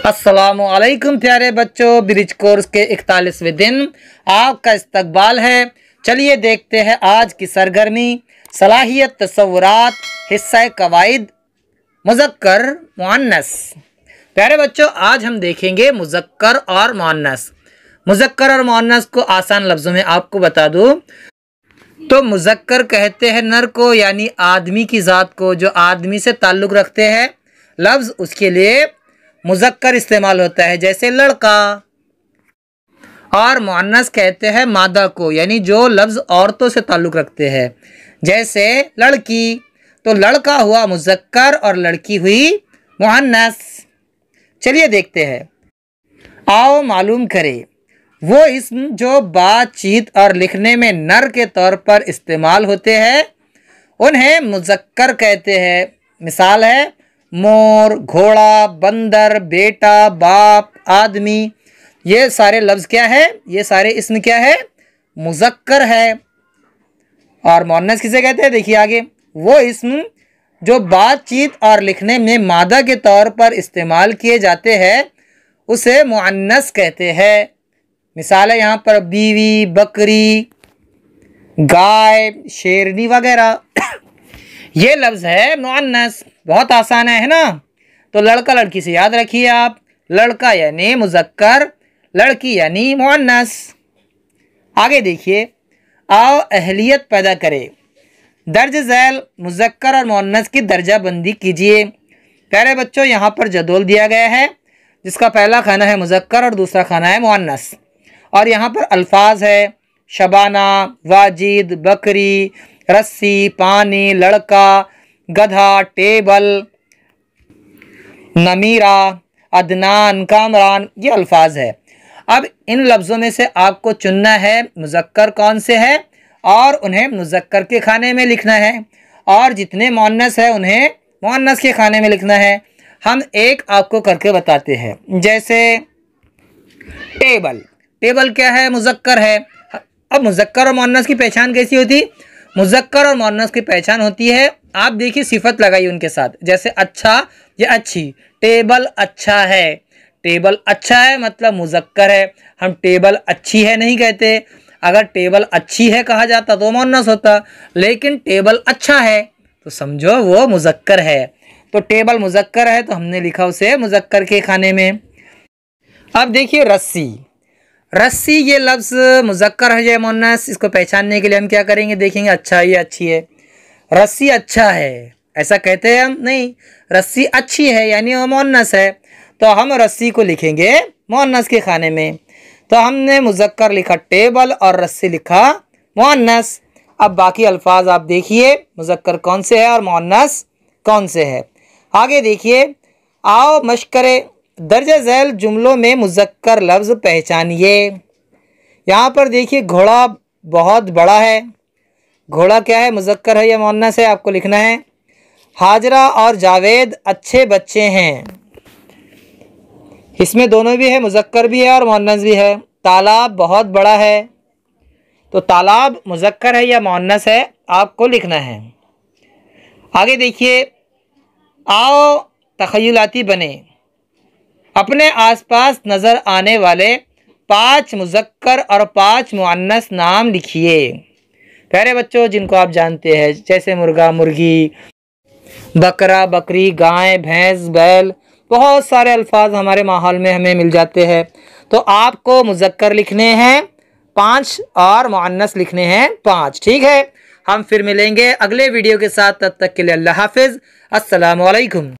अस्सलामुअलैकुम प्यारे बच्चों, ब्रिज कोर्स के 41वें दिन आपका इस्तकबाल है। चलिए देखते हैं आज की सरगर्मी सलाहियत तसव्वुरात हिस्सा कवाइद मुज़क्कर मुअन्नस। प्यारे बच्चों, आज हम देखेंगे मुज़क्कर और मुअन्नस। मुज़क्कर और मुअन्नस को आसान लफ्ज़ों में आपको बता दूँ तो मुज़क्कर कहते हैं नर को, यानी आदमी की ज़ात को, जो आदमी से ताल्लुक़ रखते हैं। लफ्ज़ उसके लिए मुज़क्कर इस्तेमाल होता है, जैसे लड़का। और मुअन्नस कहते हैं मादा को, यानी जो लफ्ज़ औरतों से ताल्लुक़ रखते हैं, जैसे लड़की। तो लड़का हुआ मुज़क्कर और लड़की हुई मुअन्नस। चलिए देखते हैं। आओ मालूम करें वो इस्म जो बातचीत और लिखने में नर के तौर पर इस्तेमाल होते हैं, उन्हें मुज़क्कर कहते हैं। मिसाल है मोर, घोड़ा, बंदर, बेटा, बाप, आदमी। ये सारे लफ्ज़ क्या है? ये सारे इस्म क्या है? मुज़क्कर है। और मुअन्नस किसे कहते हैं? देखिए आगे, वो इस्म जो बातचीत और लिखने में मादा के तौर पर इस्तेमाल किए जाते हैं, उसे मुअन्नस कहते हैं। मिसाल है यहाँ पर बीवी, बकरी, गाय, शेरनी वगैरह। ये लफ्ज़ है मुअन्नस। बहुत आसान है ना? तो लड़का लड़की से याद रखिए आप। लड़का यानी मुज़क्कर, लड़की यानी मुअन्नस। आगे देखिए, आओ अहलियत पैदा करें। दर्ज झैल मुज़क्कर और मुअन्नस की दर्जा बंदी कीजिए। प्यारे बच्चों, यहाँ पर जदोल दिया गया है, जिसका पहला खाना है मुज़क्कर और दूसरा खाना है मुअन्नस। और यहाँ पर अल्फाज है शबाना, वाजिद, बकरी, रस्सी, पानी, लड़का, गधा, टेबल, नमीरा, अदनान, कामरान। ये अल्फाज है। अब इन लफ्ज़ों में से आपको चुनना है मुज़क्कर कौन से है और उन्हें मुज़क्कर के खाने में लिखना है, और जितने मुअन्नस है उन्हें मुअन्नस के खाने में लिखना है। हम एक आपको करके बताते हैं। जैसे टेबल, टेबल क्या है? मुज़क्कर है। अब मुज़क्कर और मुअन्नस की पहचान कैसी होती? मुज़क्कर और मुअन्नस की पहचान होती है, आप देखिए सिफत लगाइए उनके साथ, जैसे अच्छा या अच्छी। टेबल अच्छा है। टेबल अच्छा है मतलब मुज़क्कर है। हम टेबल अच्छी है नहीं कहते। अगर टेबल अच्छी है कहा जाता तो मुअन्नस होता, लेकिन टेबल अच्छा है तो समझो वो मुज़क्कर है। तो टेबल मुज़क्कर है तो हमने लिखा उसे मुज़क्कर के खाने में। अब देखिए रस्सी, रस्सी ये लफ्ज़ मुज़क्कर है या मुअन्नस, इसको पहचानने के लिए हम क्या करेंगे? देखेंगे अच्छा ये अच्छी है। रस्सी अच्छा है ऐसा कहते हैं हम? नहीं, रस्सी अच्छी है यानी वो मुअन्नस है, तो हम रस्सी को लिखेंगे मुअन्नस के खाने में। तो हमने मुज़क्कर लिखा टेबल और रस्सी लिखा मुअन्नस। अब बाकी अल्फाज आप देखिए मुज़क्कर कौन से है और मुअन्नस कौन से है। आगे देखिए, आओ मश्क करें। दर्ज झैल जुमलों में मुज़क्कर लफ्ज़ पहचानिए। यहाँ पर देखिए घोड़ा बहुत बड़ा है। घोड़ा क्या है? मुज़क्कर है या मुअन्नस है? आपको लिखना है। हाजरा और जावेद अच्छे बच्चे हैं। इसमें दोनों भी है, मुज़क्कर भी है और मुअन्नस भी है। तालाब बहुत बड़ा है। तो तालाब मुज़क्कर है या मुअन्नस है? आपको लिखना है। आगे देखिए, आओ तख़य्युलाती बने। अपने आसपास नज़र आने वाले 5 मुज़क्कर और 5 मुअन्नस नाम लिखिए। प्यारे बच्चों, जिनको आप जानते हैं, जैसे मुर्गा, मुर्गी, बकरा, बकरी, गाय, भैंस, बैल, बहुत सारे अल्फाज हमारे माहौल में हमें मिल जाते हैं। तो आपको मुज़क्कर लिखने हैं 5 और मुअन्नस लिखने हैं 5। ठीक है, हम फिर मिलेंगे अगले वीडियो के साथ। तब तक के लिए अल्लाह हाफिज़। अस्सलामु अलैकुम।